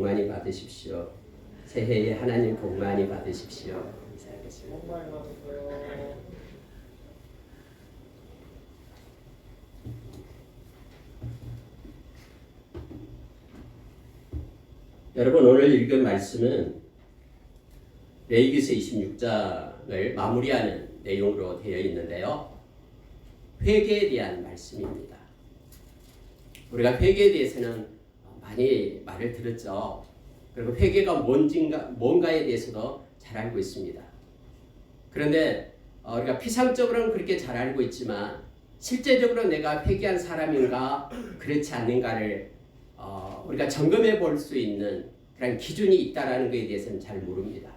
많이 받으십시오. 새해에 하나님 복 많이 받으십시오. 인사하겠습니다. 복 많이 받으세요. 여러분, 오늘 읽은 말씀은 레위기서 26장을 마무리하는 내용으로 되어 있는데요. 회개에 대한 말씀입니다. 우리가 회개에 대해서는 많이 말을 들었죠. 그리고 회개가 뭔가에 대해서도 잘 알고 있습니다. 그런데 우리가 피상적으로는 그렇게 잘 알고 있지만 실제적으로 내가 회개한 사람인가 그렇지 않는가를 우리가 점검해 볼 수 있는 그런 기준이 있다라는 것에 대해서는 잘 모릅니다.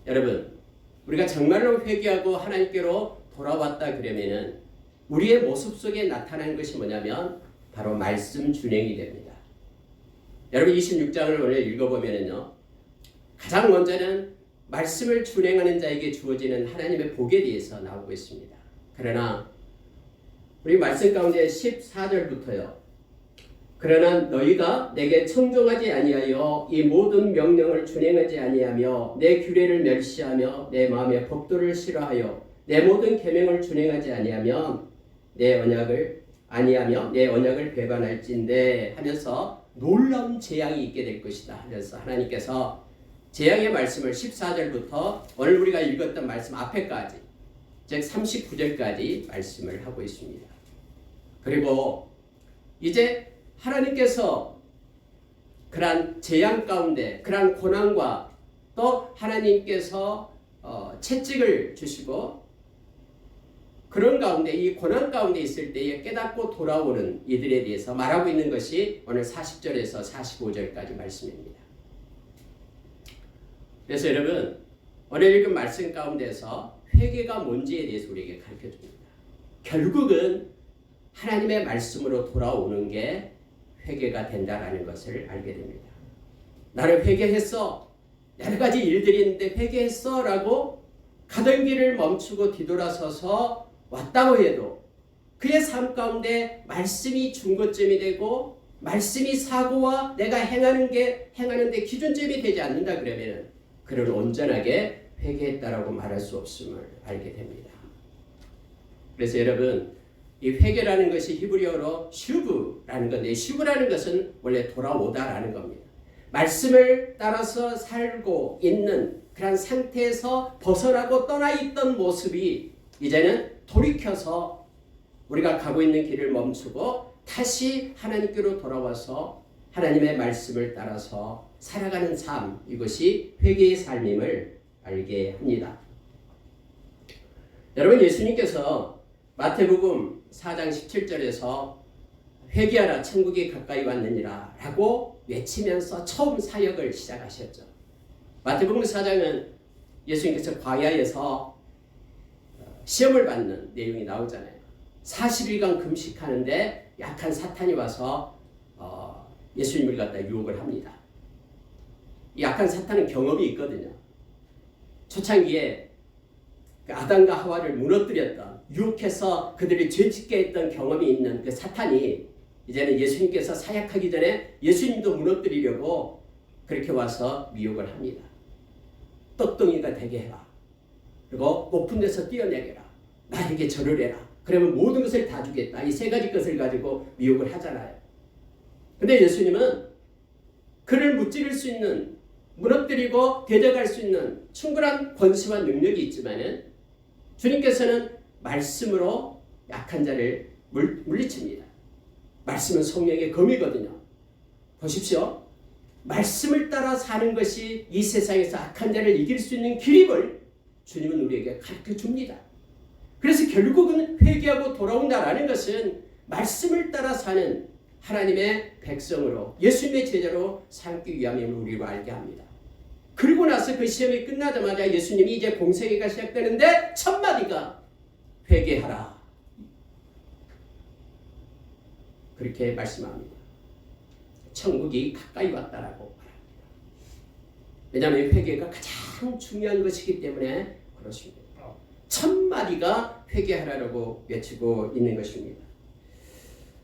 여러분, 우리가 정말로 회개하고 하나님께로 돌아왔다 그러면은 우리의 모습 속에 나타나는 것이 뭐냐면 바로 말씀 준행이 됩니다. 여러분 26장을 오늘 읽어보면은요, 가장 먼저는 말씀을 준행하는 자에게 주어지는 하나님의 복에 대해서 나오고 있습니다. 그러나 우리 말씀 가운데 14절부터요. 그러나 너희가 내게 청종하지 아니하여 이 모든 명령을 준행하지 아니하며 내 규례를 멸시하며 내 마음의 법도를 싫어하여 내 모든 계명을 준행하지 아니하며 내 언약을 배반할진대 하면서 놀라운 재앙이 있게 될 것이다 하면서 하나님께서 재앙의 말씀을 14절부터 오늘 우리가 읽었던 말씀 앞에까지 즉 39절까지 말씀을 하고 있습니다. 그리고 이제 하나님께서 그러한 재앙 가운데 그러한 고난과 또 하나님께서 채찍을 주시고 그런 가운데 이 고난 가운데 있을 때에 깨닫고 돌아오는 이들에 대해서 말하고 있는 것이 오늘 40절에서 45절까지 말씀입니다. 그래서 여러분 오늘 읽은 말씀 가운데서 회개가 뭔지에 대해서 우리에게 가르쳐줍니다. 결국은 하나님의 말씀으로 돌아오는 게 회개가 된다라는 것을 알게 됩니다. 나는 회개했어. 여러 가지 일들이 있는데 회개했어 라고 가던 길을 멈추고 뒤돌아서서 왔다고 해도 그의 삶 가운데 말씀이 중거점이 되고 말씀이 사고와 내가 행하는데 기준점이 되지 않는다 그러면 그를 온전하게 회개했다라고 말할 수 없음을 알게 됩니다. 그래서 여러분 이 회개라는 것이 히브리어로 슈브라는 건데 슈브라는 것은 원래 돌아오다라는 겁니다. 말씀을 따라서 살고 있는 그런 상태에서 벗어나고 떠나 있던 모습이 이제는 돌이켜서 우리가 가고 있는 길을 멈추고 다시 하나님께로 돌아와서 하나님의 말씀을 따라서 살아가는 삶, 이것이 회개의 삶임을 알게 합니다. 여러분 예수님께서 마태복음 4장 17절에서 회개하라 천국이 가까이 왔느니라 라고 외치면서 처음 사역을 시작하셨죠. 마태복음 4장은 예수님께서 광야에서 시험을 받는 내용이 나오잖아요. 40일간 금식하는데 약한 사탄이 와서 예수님을 갖다 유혹을 합니다. 이 약한 사탄은 경험이 있거든요. 초창기에 아담과 하와를 무너뜨렸던 유혹해서 그들이 죄짓게 했던 경험이 있는 그 사탄이 이제는 예수님께서 사역하기 전에 예수님도 무너뜨리려고 그렇게 와서 미혹을 합니다. 떡덩이가 되게 해라. 그리고 높은 데서 뛰어내려라. 나에게 절을 해라. 그러면 모든 것을 다 주겠다. 이 세 가지 것을 가지고 미혹을 하잖아요. 근데 예수님은 그를 무찌를 수 있는 무너뜨리고 대적할 수 있는 충분한 권세와 능력이 있지만은 주님께서는 말씀으로 약한 자를 물리칩니다. 말씀은 성령의 검이거든요. 보십시오. 말씀을 따라 사는 것이 이 세상에서 악한 자를 이길 수 있는 길임을 주님은 우리에게 가르쳐 줍니다. 그래서 결국은 회개하고 돌아온다라는 것은 말씀을 따라 사는 하나님의 백성으로 예수님의 제자로 삼기 위함임을 우리로 알게 합니다. 그리고 나서 그 시험이 끝나자마자 예수님이 이제 공생애가 시작되는데 첫 마디가 회개하라. 그렇게 말씀합니다. 천국이 가까이 왔다라고 말합니다. 왜냐하면 회개가 가장 중요한 것이기 때문에 그렇습니다. 첫 마디가 회개하라고 외치고 있는 것입니다.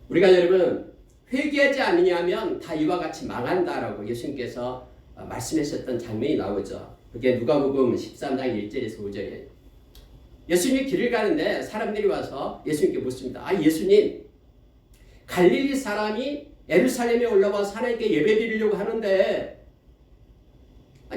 우리가 여러분 회개하지 않느냐면 다 이와 같이 망한다라고 예수님께서 말씀하셨던 장면이 나오죠. 그게 누가복음 13장 1절에서 5절이에요. 예수님이 길을 가는데 사람들이 와서 예수님께 묻습니다. 아, 예수님, 갈릴리 사람이 예루살렘에 올라와서 하나님께 예배드리려고 하는데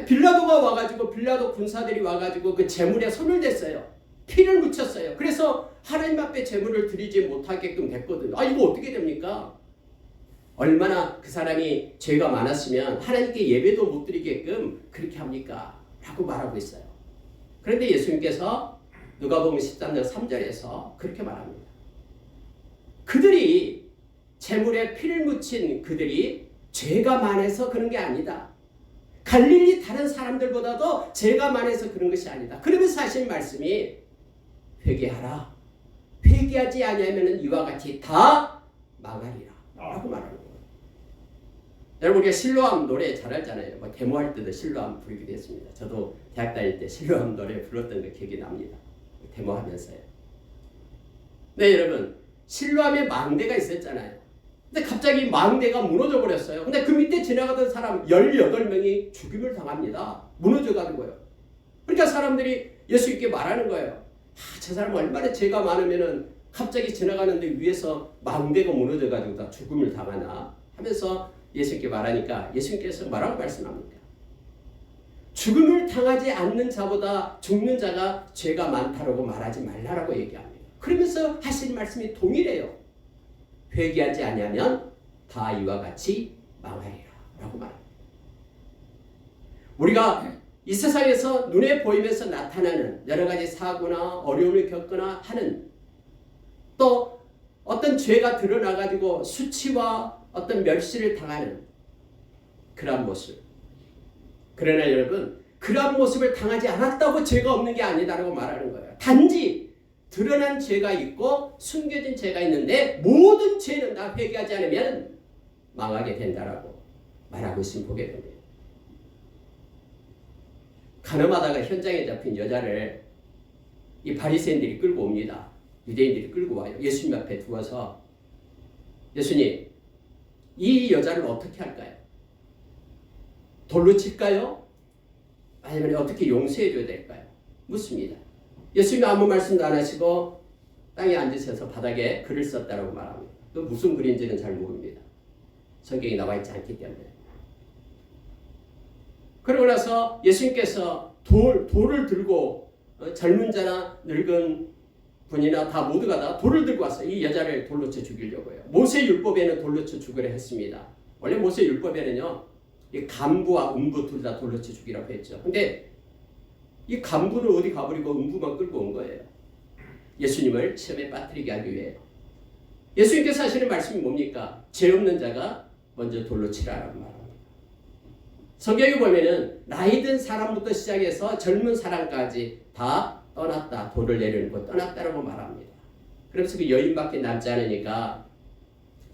빌라도가 와가지고 빌라도 군사들이 와가지고 그 제물에 손을 댔어요. 피를 묻혔어요. 그래서 하나님 앞에 제물을 드리지 못하게끔 됐거든요. 아, 이거 어떻게 됩니까? 얼마나 그 사람이 죄가 많았으면 하나님께 예배도 못 드리게끔 그렇게 합니까? 라고 말하고 있어요. 그런데 예수님께서 누가복음 13장 3절에서 그렇게 말합니다. 그들이 제물에 피를 묻힌 그들이 죄가 많아서 그런 게 아니다. 갈릴리 다른 사람들보다도 죄가 많아서 그런 것이 아니다. 그러면서 하신 말씀이 회개하라. 회개하지 아니하면 이와 같이 다 망하리라. 라고 말하는 거예요. 여러분, 우리가 실로암 노래 잘 알잖아요. 뭐 데모할 때도 실로암 부르기도 했습니다. 저도 대학 다닐 때 실로암 노래 불렀던 거 기억이 납니다. 데모하면서요. 네, 여러분, 실로암에 망대가 있었잖아요. 근데 갑자기 망대가 무너져 버렸어요. 근데 그 밑에 지나가던 사람 18명이 죽임을 당합니다. 무너져 가는 거예요. 그러니까 사람들이 예수님께 말하는 거예요. 아, 저 사람 얼마나 죄가 많으면은 갑자기 지나가는데 위에서 망대가 무너져 가지고 다 죽음을 당하나 하면서 예수님께 말하니까 예수님께서 뭐라고 말씀합니까? 죽음을 당하지 않는 자보다 죽는 자가 죄가 많다라고 말하지 말라라고 얘기합니다. 그러면서 하신 말씀이 동일해요. 회개하지 아니하면 다 이와 같이 망하리라 라고 말합니다. 우리가 이 세상에서 눈에 보이면서 나타나는 여러 가지 사고나 어려움을 겪거나 하는 또 어떤 죄가 드러나가지고 수치와 어떤 멸시를 당하는 그러한 모습. 그러나 여러분, 그러한 모습을 당하지 않았다고 죄가 없는 게 아니다라고 말하는 거예요. 단지 드러난 죄가 있고 숨겨진 죄가 있는데 모든 죄는 다 회개하지 않으면 망하게 된다라고 말하고 있으면 보게 됩니다. 가늠하다가 현장에 잡힌 여자를 이 바리새인들이 끌고 옵니다. 유대인들이 끌고 와요. 예수님 앞에 두어서 예수님, 이 여자를 어떻게 할까요? 돌로 칠까요? 아니면 어떻게 용서해 줘야 될까요? 묻습니다. 예수님이 아무 말씀도 안 하시고 땅에 앉으셔서 바닥에 글을 썼다고 말합니다. 그 무슨 글인지는 잘 모릅니다. 성경에 나와 있지 않기 때문에. 그러고 나서 예수님께서 돌을 들고 젊은 자나 늙은 분이나 다 모두가 다 돌을 들고 와서 이 여자를 돌로 쳐 죽이려고요. 모세 율법에는 돌로 쳐 죽으려 했습니다. 원래 모세 율법에는요, 이 간부와 음부 둘 다 돌로 쳐 죽이라고 했죠. 근데 이 간부는 어디 가버리고 음부만 끌고 온 거예요. 예수님을 시험에 빠뜨리게 하기 위해. 예수님께서 하시는 말씀이 뭡니까? 죄 없는 자가 먼저 돌로 치라라고 말합니다. 성경에 보면은 나이 든 사람부터 시작해서 젊은 사람까지 다 떠났다. 돌을 내려놓고 떠났다라고 말합니다. 그래서 그 여인밖에 남지 않으니까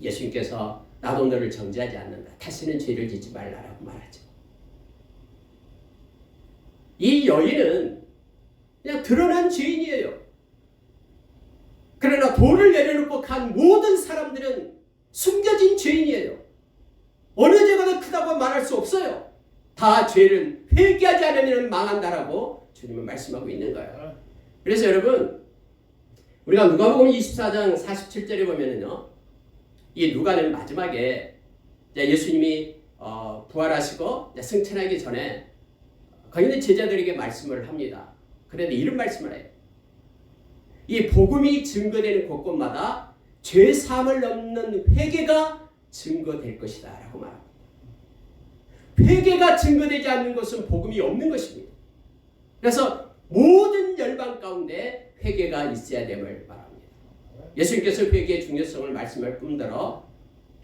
예수님께서 나도 너를 정죄하지 않는다. 다시는 죄를 짓지 말라라고 말하죠. 이 여인은 그냥 드러난 죄인이에요. 그러나 돌을 내려놓고 간 모든 사람들은 숨겨진 죄인이에요. 어느 죄가 더 크다고 말할 수 없어요. 다 죄를 회개하지 않으면 망한다라고 주님은 말씀하고 있는 거예요. 그래서 여러분, 우리가 누가복음 24장 47절에 보면은요, 이 누가는 마지막에 예수님이 부활하시고 승천하기 전에 거기 있는 제자들에게 말씀을 합니다. 그런데 이런 말씀을 해요. 이 복음이 증거되는 곳곳마다 죄 사함을 넘는 회개가 증거될 것이다 라고 말합니다. 회개가 증거되지 않는 것은 복음이 없는 것입니다. 그래서 모든 열방 가운데 회개가 있어야 됨을 말합니다. 예수님께서 회개의 중요성을 말씀할 뿐더러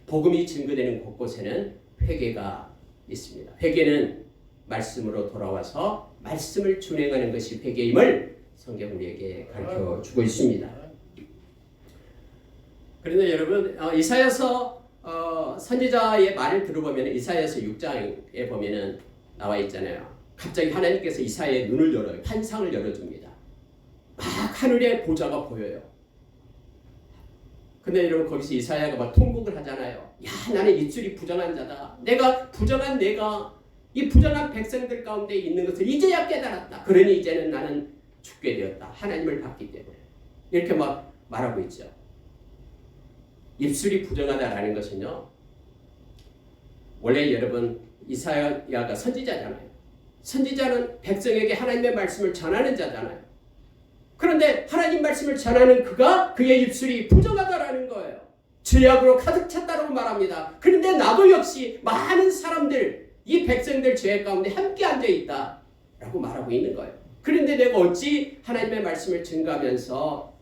복음이 증거되는 곳곳에는 회개가 있습니다. 회개는 말씀으로 돌아와서 말씀을 준행하는 것이 회개임을 성경 우리에게 가르쳐주고 있습니다. 그런데 여러분, 이사야서 선지자의 말을 들어보면 이사야서 6장에 보면은 나와 있잖아요. 갑자기 하나님께서 이사야의 눈을 열어요. 환상을 열어줍니다. 막 하늘에 보좌가 보여요. 근데 여러분 거기서 이사야가 막 통곡을 하잖아요. 야, 나는 입술이 부정한 자다. 내가 부정한 내가 이 부정한 백성들 가운데 있는 것을 이제야 깨달았다. 그러니 이제는 나는 죽게 되었다. 하나님을 봤기 때문에. 이렇게 막 말하고 있죠. 입술이 부정하다라는 것은요. 원래 여러분 이사야가 선지자잖아요. 선지자는 백성에게 하나님의 말씀을 전하는 자잖아요. 그런데 하나님 말씀을 전하는 그가 그의 입술이 부정하다라는 거예요. 죄악으로 가득 찼다고 말합니다. 그런데 나도 역시 많은 사람들 이 백성들 죄악 가운데 함께 앉아있다라고 말하고 있는 거예요. 그런데 내가 어찌 하나님의 말씀을 증거하면서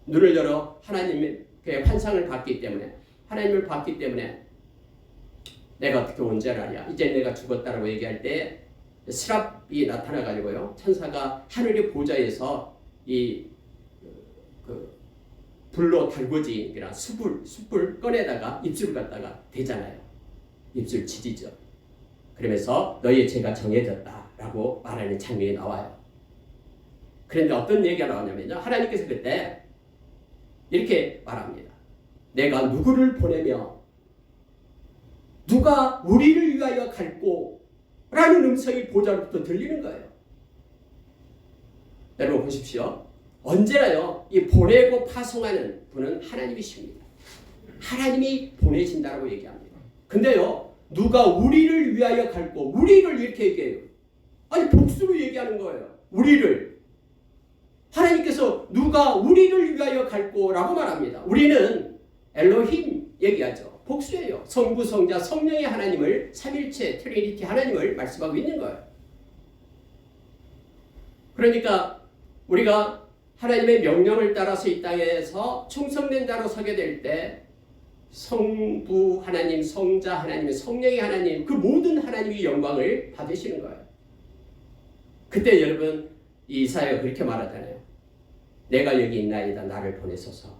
눈을 열어 하나님의 환상을 봤기 때문에 하나님을 봤기 때문에 내가 어떻게 온전하냐 이제 내가 죽었다라고 얘기할 때 스랍이 나타나가지고요 천사가 하늘의 보좌에서 이 불로 달궈진 숯불 꺼내다가 입술을 갖다가 대잖아요. 입술 지지죠. 그러면서 너희의 죄가 정해졌다라고 말하는 장면이 나와요. 그런데 어떤 얘기가 나오냐면요. 하나님께서 그때 이렇게 말합니다. 내가 누구를 보내며 누가 우리를 위하여 갈꼬 라는 음성이 보좌로부터 들리는 거예요. 여러분 보십시오. 언제나요 이 보내고 파송하는 분은 하나님이십니다. 하나님이 보내신다라고 얘기합니다. 근데요 누가 우리를 위하여 갈꼬 우리를 이렇게 얘기해요. 아니 복수로 얘기하는 거예요. 우리를 하나님께서 누가 우리를 위하여 갈꼬라고 말합니다. 우리는 엘로힘 얘기하죠. 복수예요. 성부, 성자, 성령의 하나님을 삼일체 트리니티 하나님을 말씀하고 있는 거예요. 그러니까 우리가 하나님의 명령을 따라서 이 땅에서 충성된 자로 서게 될 때 성부 하나님, 성자 하나님, 성령의 하나님 그 모든 하나님의 영광을 받으시는 거예요. 그때 여러분 이사야가 그렇게 말하잖아요. 내가 여기 있나이다 나를 보내소서.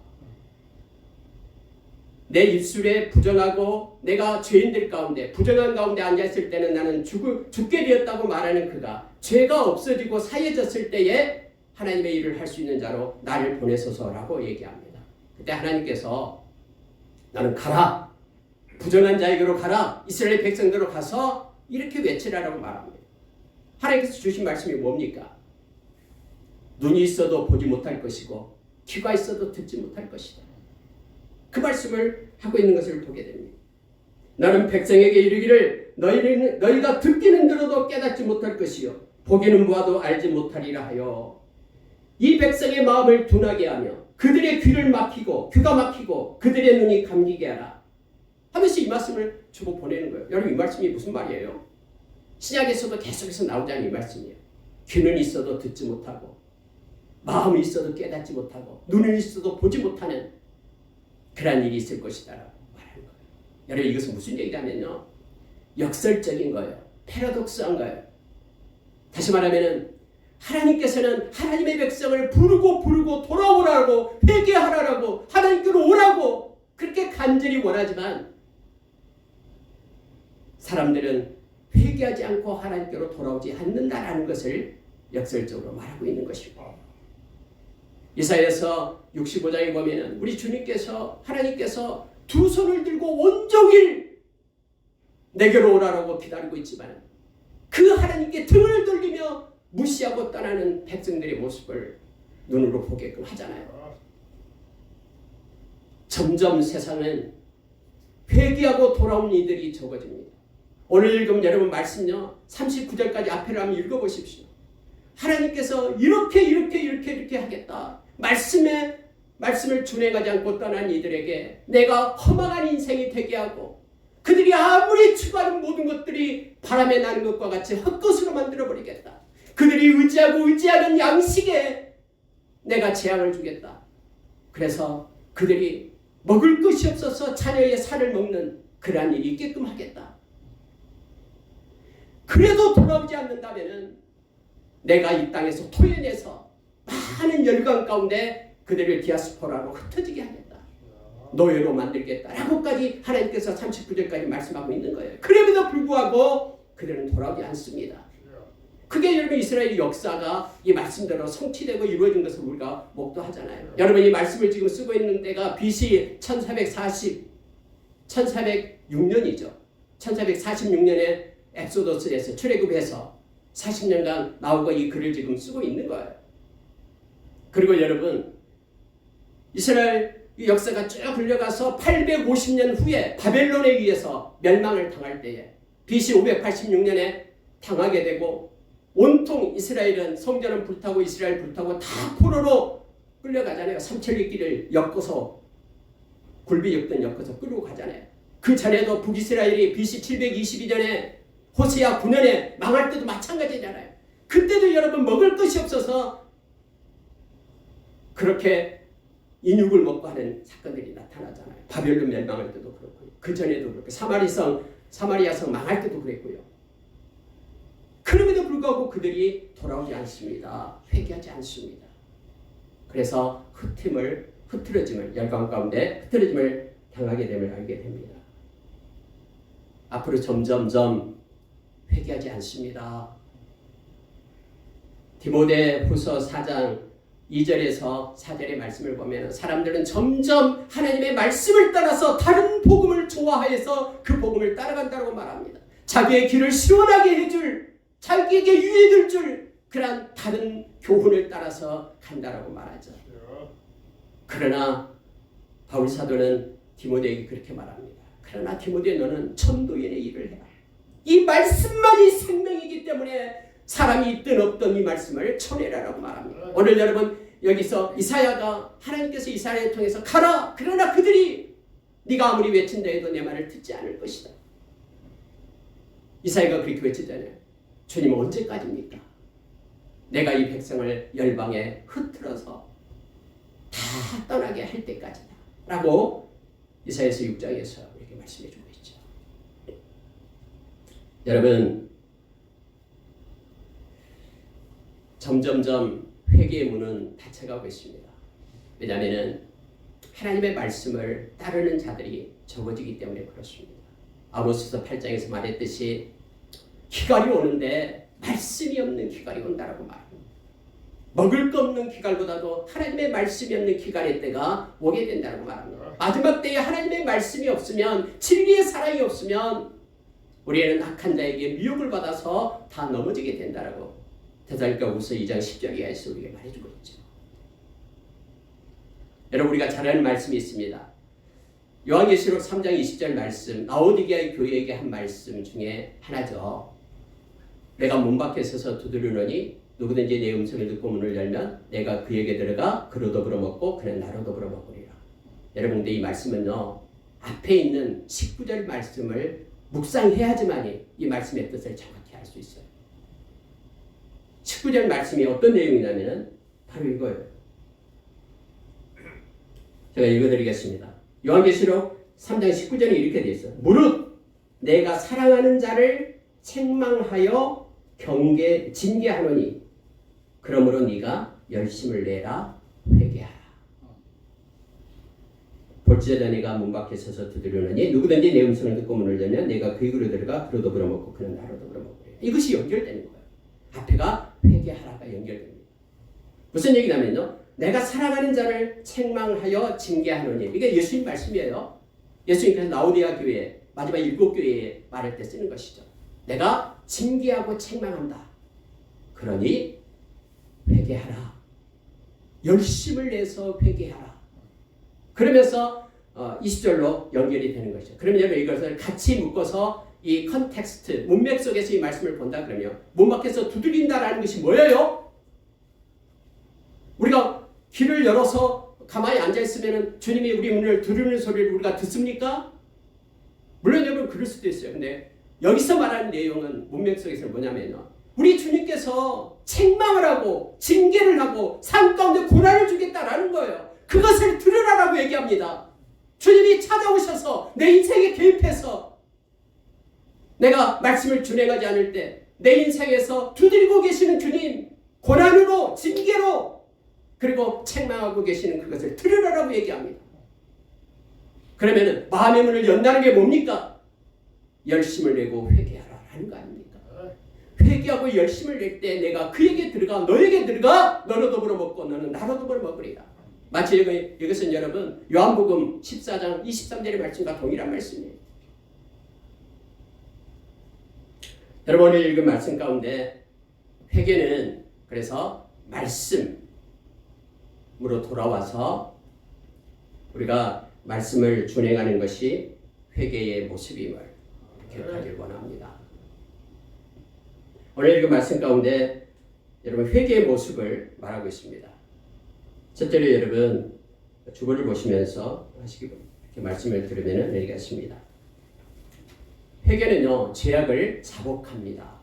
내 입술에 부정하고 내가 죄인들 가운데 부정한 가운데 앉아있을 때는 나는 죽게 되었다고 말하는 그가 죄가 없어지고 사해졌을 때에 하나님의 일을 할 수 있는 자로 나를 보내소서라고 얘기합니다. 그때 하나님께서 나는 가라 부정한 자에게로 가라 이스라엘 백성들로 가서 이렇게 외치라라고 말합니다. 하나님께서 주신 말씀이 뭡니까? 눈이 있어도 보지 못할 것이고 귀가 있어도 듣지 못할 것이다. 그 말씀을 하고 있는 것을 보게 됩니다. 나는 백성에게 이르기를 너희가 듣기는 들어도 깨닫지 못할 것이요 보기는 보아도 알지 못하리라 하여 이 백성의 마음을 둔하게 하며 그들의 귀를 막히고 귀가 막히고 그들의 눈이 감기게 하라 하면서 이 말씀을 주고 보내는 거예요. 여러분 이 말씀이 무슨 말이에요? 신약에서도 계속해서 나오자는 이 말씀이에요. 귀는 있어도 듣지 못하고 마음이 있어도 깨닫지 못하고 눈은 있어도 보지 못하는 그런 일이 있을 것이다 라고 말하는 거예요. 여러분 이것은 무슨 얘기냐면요. 역설적인 거예요. 패러독스한 거예요. 다시 말하면 하나님께서는 하나님의 백성을 부르고 돌아오라고 회개하라고 하나님께로 오라고 그렇게 간절히 원하지만 사람들은 회개하지 않고 하나님께로 돌아오지 않는다라는 것을 역설적으로 말하고 있는 것이고 이사야서 65장에 보면은 우리 주님께서 하나님께서 두 손을 들고 온종일 내게로 오라라고 기다리고 있지만 그 하나님께 등을 돌리며 무시하고 떠나는 백성들의 모습을 눈으로 보게끔 하잖아요. 점점 세상은 회개하고 돌아온 이들이 적어집니다. 오늘 읽은 여러분 말씀요 39절까지 앞에를 한번 읽어보십시오. 하나님께서 이렇게 하겠다. 말씀을 준행하지 않고 떠난 이들에게 내가 허망한 인생이 되게 하고 그들이 아무리 추구하는 모든 것들이 바람에 나는 것과 같이 헛것으로 만들어버리겠다. 그들이 의지하는 양식에 내가 재앙을 주겠다. 그래서 그들이 먹을 것이 없어서 자녀의 살을 먹는 그러한 일이 있게끔 하겠다. 그래도 돌아오지 않는다면 내가 이 땅에서 토해내서 많은 열강 가운데 그들을 디아스포라로 흩어지게 하겠다. 노예로 만들겠다. 라고까지 하나님께서 39절까지 말씀하고 있는 거예요. 그럼에도 불구하고 그들은 돌아오지 않습니다. 그게 여러분 이스라엘 역사가 이 말씀대로 성취되고 이루어진 것을 우리가 목도하잖아요. 여러분 이 말씀을 지금 쓰고 있는 때가 BC 1406년이죠. 1446년에 엑소더스에서 출애굽해서 40년간 나오고 이 글을 지금 쓰고 있는 거예요. 그리고 여러분 이스라엘 이 역사가 쭉 흘러가서 850년 후에 바벨론에 의해서 멸망을 당할 때에 BC 586년에 당하게 되고 온통 이스라엘은 성전은 불타고 이스라엘 불타고 다 포로로 끌려가잖아요. 삼천리 길을 엮어서 굴비역든 엮어서 끌고 가잖아요. 그 전에도 북이스라엘이 BC 722년에 호세아 9년에 망할 때도 마찬가지잖아요. 그때도 여러분 먹을 것이 없어서 그렇게 인육을 먹고 하는 사건들이 나타나잖아요. 바벨론 멸망할 때도 그렇고요. 그 전에도 그렇고 사마리아성 망할 때도 그랬고요. 그럼에도 불구하고 그들이 돌아오지 않습니다. 회개하지 않습니다. 그래서 흐트러짐을 열방 가운데 흐트러짐을 당하게 됨을 알게 됩니다. 앞으로 점점점 회개하지 않습니다. 디모데후서 4장 2절에서 4절의 말씀을 보면 사람들은 점점 하나님의 말씀을 따라서 다른 복음을 좋아해서 그 복음을 따라간다고 말합니다. 자기의 길을 시원하게 해줄, 자기에게 유익을 줄 그런 다른 교훈을 따라서 간다라고 말하죠. 그러나 바울 사도는 디모데에게 그렇게 말합니다. 그러나 디모데 너는 전도인의 일을 해라. 이 말씀만이 생명이기 때문에 사람이 있든 없든 이 말씀을 전해라라고 말합니다. 오늘 여러분 여기서 이사야가 하나님께서 이사야를 통해서 가라. 그러나 그들이 네가 아무리 외친다 해도 내 말을 듣지 않을 것이다. 이사야가 그렇게 외치잖아요. 주님 언제까지입니까? 내가 이 백성을 열방에 흩트러서 다 떠나게 할 때까지다. 라고 이사야서 6장에서 이렇게 말씀해 주고 있죠. 여러분 점점점 회개의 문은 닫혀가고 있습니다. 왜냐하면 하나님의 말씀을 따르는 자들이 적어지기 때문에 그렇습니다. 아모스서 8장에서 말했듯이 기갈이 오는데 말씀이 없는 기갈이 온다라고 말합니다. 먹을 거 없는 기갈보다도 하나님의 말씀이 없는 기갈의 때가 오게 된다고 말합니다. 마지막 때에 하나님의 말씀이 없으면 진리의 사랑이 없으면 우리는 악한 자에게 미혹을 받아서 다 넘어지게 된다라고 데살로니가후서 2장 10절 이하에서 우리에게 말해주고 있죠. 여러분 우리가 잘 아는 말씀이 있습니다. 요한계시록 3장 20절 말씀 라오디게아의 교회에게 한 말씀 중에 하나죠. 내가 문 밖에 서서 두드리노니 누구든지 내 음성을 듣고 문을 열면 내가 그에게 들어가 그로 더불어 먹고 그는 나로 더불어 먹으리라. 여러분 근데 이 말씀은요 앞에 있는 19절 말씀을 묵상해야지만이 이 말씀의 뜻을 정확히 알 수 있어요. 19절 말씀이 어떤 내용이냐면 바로 이거예요. 제가 읽어드리겠습니다. 요한계시록 3장 19절에 이렇게 되어 있어요. 무릇 내가 사랑하는 자를 책망하여 징계하노니 그러므로 네가 열심을 내라 회개하라. 볼지어다 내가 문 밖에 서서 두드리노니 누구든지 내 음성을 듣고 문을 열면 내가 그 입으로 들어가 그로 더불어 먹고 그는 나로 더불어 먹으리라. 이것이 연결되는 거예요. 앞에가 회개하라가 연결됩니다. 무슨 얘기냐면요. 내가 사랑하는 자를 책망하여 징계하노니 이게 예수님 말씀이에요. 예수님께서 라오디게아 교회 마지막 7교회에 말할 때 쓰는 것이죠. 내가 징계하고 책망한다. 그러니 회개하라. 열심을 내서 회개하라. 그러면서 20절로 연결이 되는 것이죠. 그러면 여러분 이것을 같이 묶어서 이 컨텍스트, 문맥 속에서 이 말씀을 본다 그러면 문 밖에서 두드린다라는 것이 뭐예요? 우리가 길을 열어서 가만히 앉아있으면 주님이 우리 문을 두드리는 소리를 우리가 듣습니까? 물론 여러분 그럴 수도 있어요. 근데 여기서 말하는 내용은 문맥 속에서 뭐냐면요. 우리 주님께서 책망을 하고 징계를 하고 삶 가운데 고난을 주겠다라는 거예요. 그것을 들으라라고 얘기합니다. 주님이 찾아오셔서 내 인생에 개입해서 내가 말씀을 준행하지 않을 때 내 인생에서 두드리고 계시는 주님, 고난으로 징계로 그리고 책망하고 계시는 그것을 들으라라고 얘기합니다. 그러면 마음의 문을 연다는 게 뭡니까? 열심을 내고 회개하라라는 거 아닙니까? 회개하고 열심을 낼 때 내가 그에게 들어가 너에게 들어가 너로 더불어 먹고 너는 나로 더불어 먹으리라. 마치 이것은 여러분 요한복음 14장 23절의 말씀과 동일한 말씀이에요. 여러분 오늘 읽은 말씀 가운데 회개는 그래서 말씀으로 돌아와서 우리가 말씀을 준행하는 것이 회개의 모습임을 기억하길 원합니다. 오늘 읽은 말씀 가운데 여러분 회개의 모습을 말하고 있습니다. 첫째로 여러분 주보를 보시면서 이렇게 말씀을 들으면 내리겠습니다. 회개는요 죄악을 자복합니다.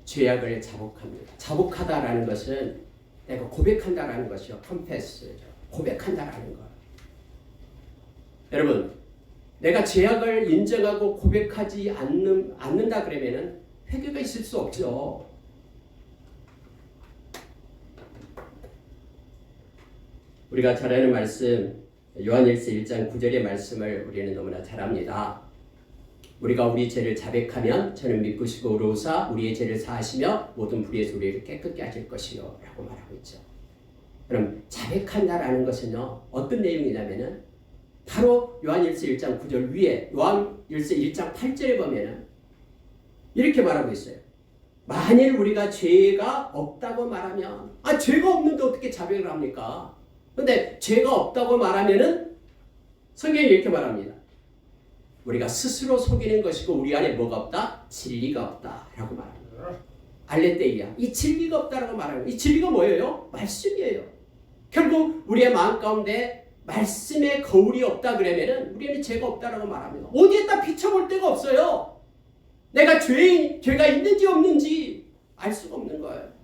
죄악을 자복합니다. 자복하다라는 것은 내가 고백한다라는 것이요. confess죠. 고백한다라는 것. 여러분 내가 죄악을 인정하고 고백하지 않는다 그러면은 회개가 있을 수 없죠. 우리가 잘 아는 말씀 요한일서 1장 9절의 말씀을 우리는 너무나 잘 압니다. 우리가 우리 죄를 자백하면 저는 믿으시고 의로우사 우리의 죄를 사하시며 모든 불의에서 우리를 깨끗게 하실 것이요 라고 말하고 있죠. 그럼 자백한다라는 것은요 어떤 내용이냐면은 바로 요한일서 1장 9절 위에 요한일서 1장 8절에 보면은 이렇게 말하고 있어요. 만일 우리가 죄가 없다고 말하면 죄가 없는데 어떻게 자백을 합니까? 근데 죄가 없다고 말하면은 성경이 이렇게 말합니다. 우리가 스스로 속이는 것이고 우리 안에 뭐가 없다? 진리가 없다 라고 말합니다. 알레테이아 이 진리가 없다라고 말하는 이 진리가 뭐예요? 말씀이에요. 결국 우리의 마음 가운데 말씀의 거울이 없다 그러면은 우리는 죄가 없다라고 말합니다. 어디에다 비춰볼 데가 없어요. 내가 죄가 있는지 없는지 알 수가 없는 거예요.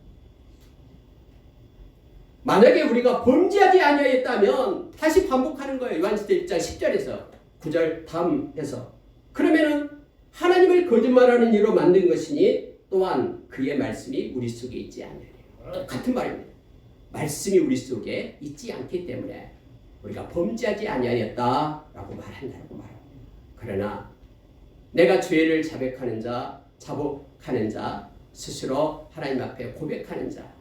만약에 우리가 범죄하지 아니하였다면 다시 반복하는 거예요. 요한일서 1장 10절에서 9절 다음에서 그러면은 하나님을 거짓말하는 이로 만든 것이니 또한 그의 말씀이 우리 속에 있지 않느니라. 같은 말입니다. 말씀이 우리 속에 있지 않기 때문에 우리가 범죄하지 아니하였다라고 말한다고 말합니다. 그러나 내가 죄를 자복하는 자 스스로 하나님 앞에 고백하는 자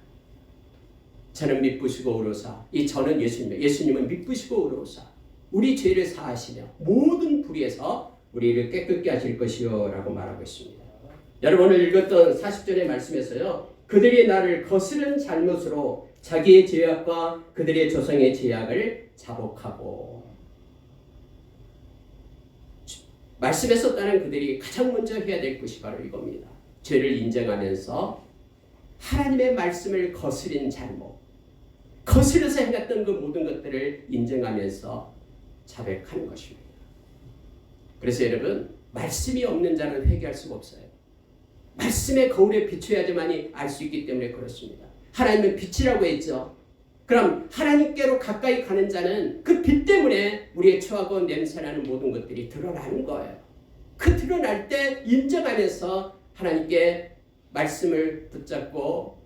저는 미쁘시고 의로우사 이 저는 예수님은 미쁘시고 의로우사 우리 죄를 사하시며 모든 불의에서 우리를 깨끗게 하실 것이요 라고 말하고 있습니다. 여러분 오늘 읽었던 40절의 말씀에서요 그들이 나를 거스른 잘못으로 자기의 죄악과 그들의 조상의 죄악을 자복하고 말씀에 썼다는 그들이 가장 먼저 해야 될 것이 바로 이겁니다. 죄를 인정하면서 하나님의 말씀을 거스린 잘못 거스려서 행했던 그 모든 것들을 인정하면서 자백하는 것입니다. 그래서 여러분 말씀이 없는 자는 회개할 수가 없어요. 말씀의 거울에 비춰야지만이 알 수 있기 때문에 그렇습니다. 하나님은 빛이라고 했죠. 그럼 하나님께로 가까이 가는 자는 그 빛 때문에 우리의 처하고 냄새나는 모든 것들이 드러나는 거예요. 그 드러날 때 인정하면서 하나님께 말씀을 붙잡고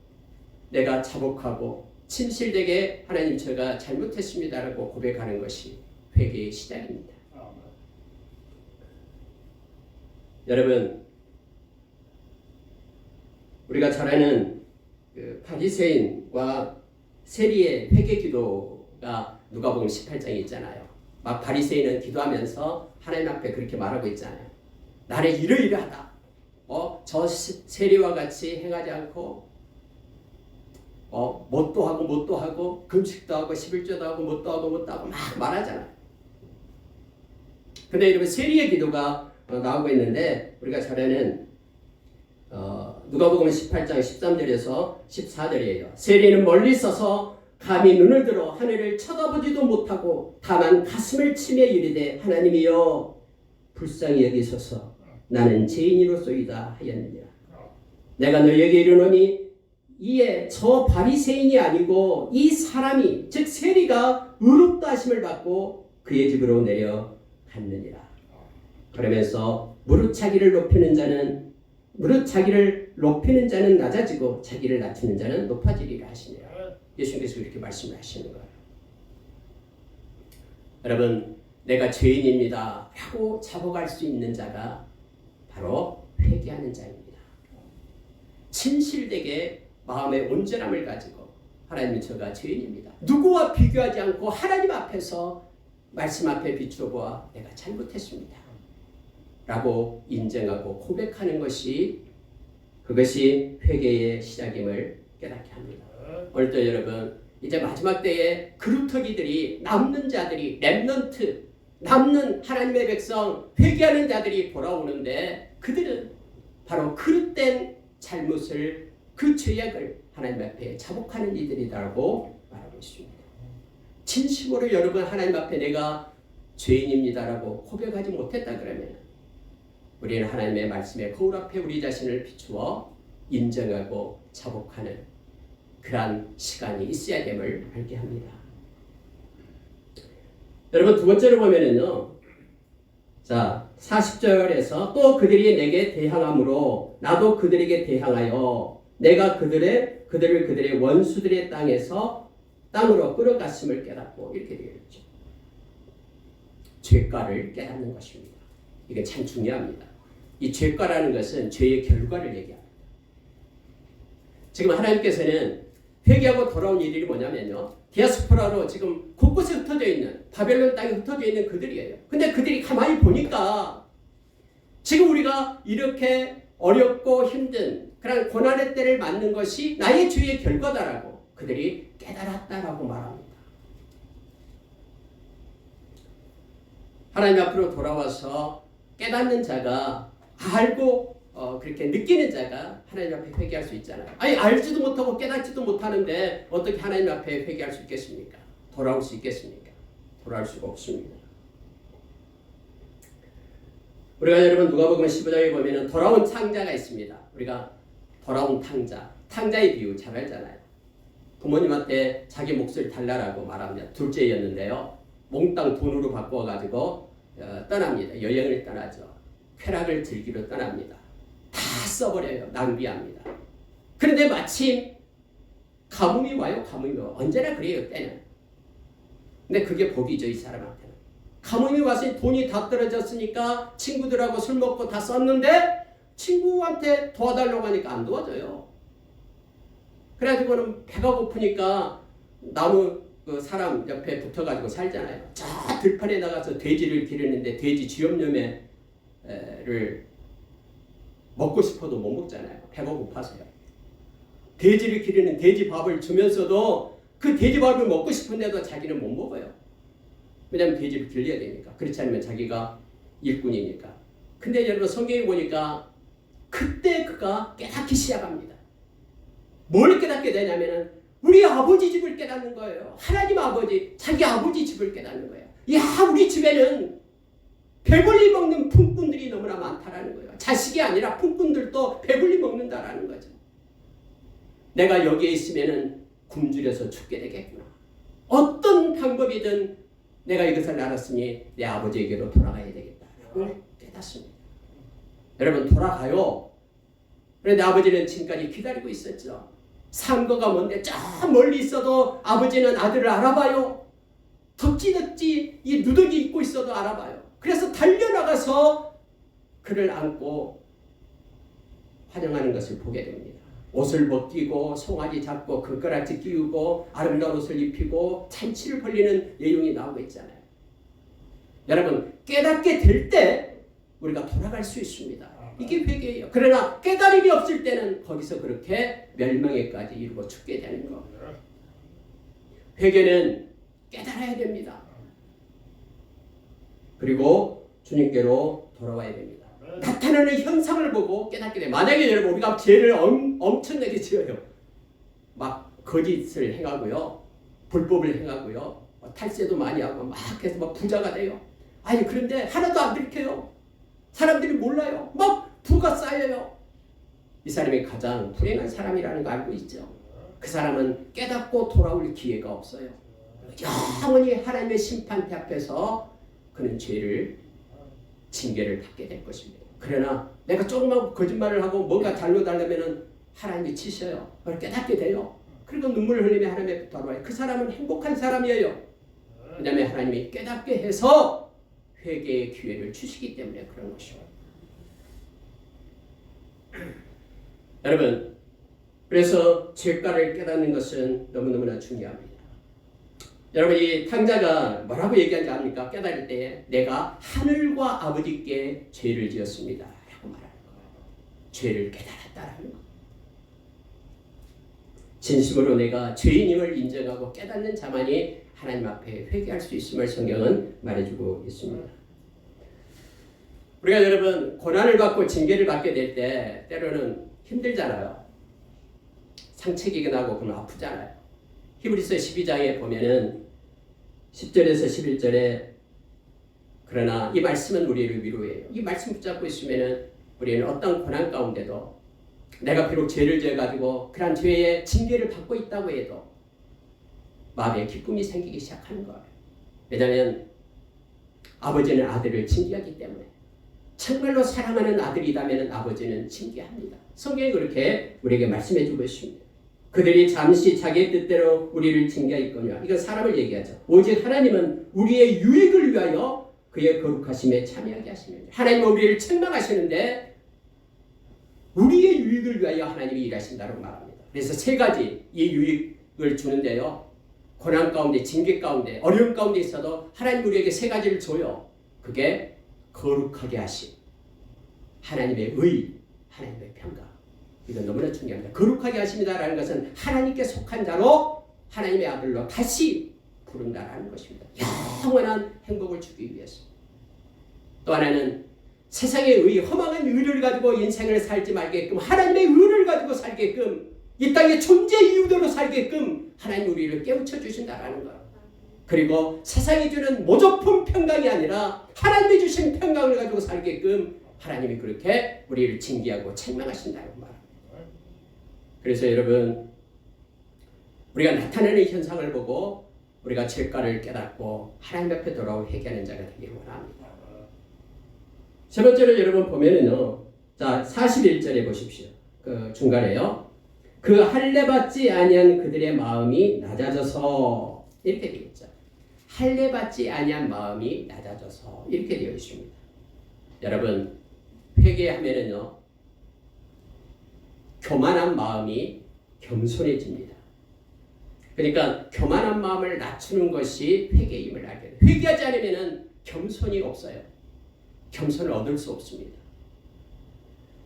내가 자복하고 진실되게 하나님 제가 잘못했습니다라고 고백하는 것이 회개의 시작입니다. 여러분 우리가 잘 아는 그 바리새인과 세리의 회개 기도가 누가복음 18장에 있잖아요. 막 바리새인은 기도하면서 하나님 앞에 그렇게 말하고 있잖아요. 나를 이러이러하다. 저 세리와 같이 행하지 않고 뭣도 하고 금식도 하고 11조도 하고 뭣도 하고 막 말하잖아요. 근데 여러분 세리의 기도가 나오고 있는데 우리가 잘 아는 누가복음 18장 13절에서 14절이에요. 세리는 멀리 서서 감히 눈을 들어 하늘을 쳐다보지도 못하고 다만 가슴을 치며 이르되 하나님이여 불쌍히 여기소서 나는 죄인이로소이다 하였느니라. 내가 너희에게 이르노니 이에 저 바리새인이 아니고 이 사람이 즉 세리가 의롭다 하심을 받고 그의 집으로 내려갔느니라. 그러면서 무릇 자기를 높이는 자는 낮아지고 자기를 낮추는 자는 높아지리라 하시니라. 예수님께서 이렇게 말씀을 하시는 거예요. 여러분 내가 죄인입니다 하고 자복할 수 있는 자가 바로 회개하는 자입니다. 진실되게 마음의 온전함을 가지고 하나님 저가 죄인입니다. 누구와 비교하지 않고 하나님 앞에서 말씀 앞에 비추어보아 내가 잘못했습니다. 라고 인정하고 고백하는 것이 그것이 회개의 시작임을 깨닫게 합니다. 오늘도 여러분 이제 마지막 때에 그루터기들이 남는 자들이 렘넌트 남는 하나님의 백성 회개하는 자들이 돌아오는데 그들은 바로 그릇된 잘못을 그 죄악을 하나님 앞에 자복하는 이들이라고 말하고 있습니다. 진심으로 여러분 하나님 앞에 내가 죄인입니다라고 고백하지 못했다 그러면 우리는 하나님의 말씀에 거울 앞에 우리 자신을 비추어 인정하고 자복하는 그러한 시간이 있어야 됨을 알게 합니다. 여러분 두 번째로 보면은요. 자 40절에서 또 그들이 내게 대항함으로 나도 그들에게 대항하여 내가 그들을 그들의 원수들의 땅으로 끌어갔음을 깨닫고 이렇게 되어 있죠. 죄가를 깨닫는 것입니다. 이게 참 중요합니다. 이 죄가라는 것은 죄의 결과를 얘기합니다. 지금 하나님께서는 회개하고 돌아온 이들이 뭐냐면요. 디아스포라로 지금 곳곳에 흩어져 있는 바벨론 땅에 흩어져 있는 그들이에요. 근데 그들이 가만히 보니까 지금 우리가 이렇게 어렵고 힘든 그런 고난의 때를 맞는 것이 나의 죄의 결과다라고 그들이 깨달았다라고 말합니다. 하나님 앞으로 돌아와서 깨닫는 자가 알고 그렇게 느끼는 자가 하나님 앞에 회개할 수 있잖아요. 아니 알지도 못하고 깨닫지도 못하는데 어떻게 하나님 앞에 회개할 수 있겠습니까? 돌아올 수 있겠습니까? 돌아올 수가 없습니다. 우리가 여러분 누가복음 15장에 보면은 돌아온 탕자가 있습니다. 우리가 돌아온 탕자의 비유 잘 알잖아요. 부모님한테 자기 몫을 달라라고 말합니다. 둘째였는데요. 몽땅 돈으로 바꿔가지고 떠납니다. 여행을 떠나죠. 쾌락을 즐기러 떠납니다. 다 써버려요. 낭비합니다. 그런데 마침 가뭄이 와요. 언제나 그래요. 때는. 근데 그게 복이죠. 이 사람한테는. 가뭄이 와서 돈이 다 떨어졌으니까 친구들하고 술 먹고 다 썼는데 친구한테 도와달라고 하니까 안 도와줘요. 그래가지고는 배가 고프니까 나무 그 사람 옆에 붙어가지고 살잖아요. 저 들판에 나가서 돼지를 기르는데 돼지 쥐염염에를 먹고 싶어도 못 먹잖아요. 배가 고파서요. 돼지를 기르는 돼지 밥을 주면서도 그 돼지 밥을 먹고 싶은데도 자기는 못 먹어요. 왜냐하면 돼지를 길러야 되니까. 그렇지 않으면 자기가 일꾼이니까. 근데 여러분 성경에 보니까 그때 그가 깨닫기 시작합니다. 뭘 깨닫게 되냐면은 우리 아버지 집을 깨닫는 거예요. 하나님 아버지, 자기 아버지 집을 깨닫는 거예요. 야, 우리 집에는 배불리 먹는 품꾼들이 너무나 많다라는 거예요. 자식이 아니라 품꾼들도 배불리 먹는다라는 거죠. 내가 여기에 있으면은 굶주려서 죽게 되겠구나. 어떤 방법이든 내가 이것을 알았으니 내 아버지에게로 돌아가야 되겠다라고 깨닫습니다. 여러분 돌아가요. 그런데 아버지는 지금까지 기다리고 있었죠. 상거가 뭔데 저 멀리 있어도 아버지는 아들을 알아봐요. 덕지 이 누더기 입고 있어도 알아봐요. 그래서 달려나가서 그를 안고 환영하는 것을 보게 됩니다. 옷을 벗기고 송아지 잡고 금가락지 끼우고 아름다운 옷을 입히고 잔치를 벌리는 내용이 나오고 있잖아요. 여러분 깨닫게 될 때 우리가 돌아갈 수 있습니다. 이게 회개예요. 그러나 깨달음이 없을 때는 거기서 그렇게 멸망에까지 이루고 죽게 되는 거. 회개는 깨달아야 됩니다. 그리고 주님께로 돌아와야 됩니다. 나타나는 현상을 보고 깨닫게 돼요. 만약에 여러분 우리가 죄를 엄청나게 지어요. 막 거짓을 행하고요. 불법을 행하고요. 탈세도 많이 하고 막 해서 막 부자가 돼요. 아니 그런데 하나도 안 들켜요. 사람들이 몰라요. 막 부가 쌓여요. 이 사람이 가장 불행한 사람이라는 거 알고 있죠. 그 사람은 깨닫고 돌아올 기회가 없어요. 영원히 하나님의 심판대 앞에서 그는 죄를 징계를 받게 될 것입니다. 그러나 내가 조금만 거짓말을 하고 뭔가 잘못하려면 하나님이 치셔요. 그걸 깨닫게 돼요. 그리고 눈물을 흘리며 하나님 앞에 돌아와요. 그 사람은 행복한 사람이에요. 왜냐하면 하나님이 깨닫게 해서 회개의 기회를 주시기 때문에 그런 것이죠. 여러분 그래서 죄가를 깨닫는 것은 너무너무나 중요합니다. 여러분, 이 탕자가 뭐라고 얘기하는지 압니까? 깨달을 때에 내가 하늘과 아버지께 죄를 지었습니다 라고 말하는 거예요. 죄를 깨달았다라는 거. 진심으로 내가 죄인임을 인정하고 깨닫는 자만이 하나님 앞에 회개할 수 있음을 성경은 말해주고 있습니다. 우리가 여러분 고난을 받고 징계를 받게 될 때 때로는 힘들잖아요. 상처기가 나고 그러면 아프잖아요. 히브리서 12장에 보면은 10절에서 11절에 그러나 이 말씀은 우리를 위로해요. 이 말씀 붙잡고 있으면은 우리는 어떤 고난 가운데도 내가 비록 죄를 지어가지고 그런 죄의 징계를 받고 있다고 해도 마음에 기쁨이 생기기 시작하는 거예요. 왜냐하면 아버지는 아들을 징계하기 때문에 정말로 사랑하는 아들이라면 아버지는 징계합니다. 성경이 그렇게 우리에게 말씀해주고 있습니다. 그들이 잠시 자기의 뜻대로 우리를 징계하였거니와 이건 사람을 얘기하죠. 오직 하나님은 우리의 유익을 위하여 그의 거룩하심에 참여하게 하시는 하나님은 우리를 책망하시는데 우리의 유익을 위하여 하나님이 일하신다고 말합니다. 그래서 세 가지 이 유익을 주는데요. 고난 가운데, 징계 가운데, 어려움 가운데 있어도 하나님 우리에게 세 가지를 줘요. 그게 거룩하게 하심, 하나님의 의, 하나님의 평강. 이건 너무나 중요합니다. 거룩하게 하십니다라는 것은 하나님께 속한 자로 하나님의 아들로 다시 부른다라는 것입니다. 영원한 행복을 주기 위해서. 또 하나는 세상의 의, 허망한 의를 가지고 인생을 살지 말게끔 하나님의 의를 가지고 살게끔 이 땅의 존재 이유대로 살게끔 하나님 우리를 깨우쳐 주신다라는 것. 그리고 세상이 주는 모조품 평강이 아니라 하나님이 주신 평강을 가지고 살게끔 하나님이 그렇게 우리를 징계하고 책망하신다는 말. 그래서 여러분 우리가 나타나는 현상을 보고 우리가 죄가를 깨닫고 하나님 앞에 돌아오 회개하는 자가 되길 원합니다. 세 번째로 여러분 보면은요. 자, 41절에 보십시오. 그 중간에요. 그 할례 받지 아니한 그들의 마음이 낮아져서 이렇게 되어 있죠. 할례 받지 아니한 마음이 낮아져서 이렇게 되어 있습니다. 여러분 회개하면은요. 교만한 마음이 겸손해집니다. 그러니까 교만한 마음을 낮추는 것이 회개임을 알게 돼요. 회개하지 않으면 겸손이 없어요. 겸손을 얻을 수 없습니다.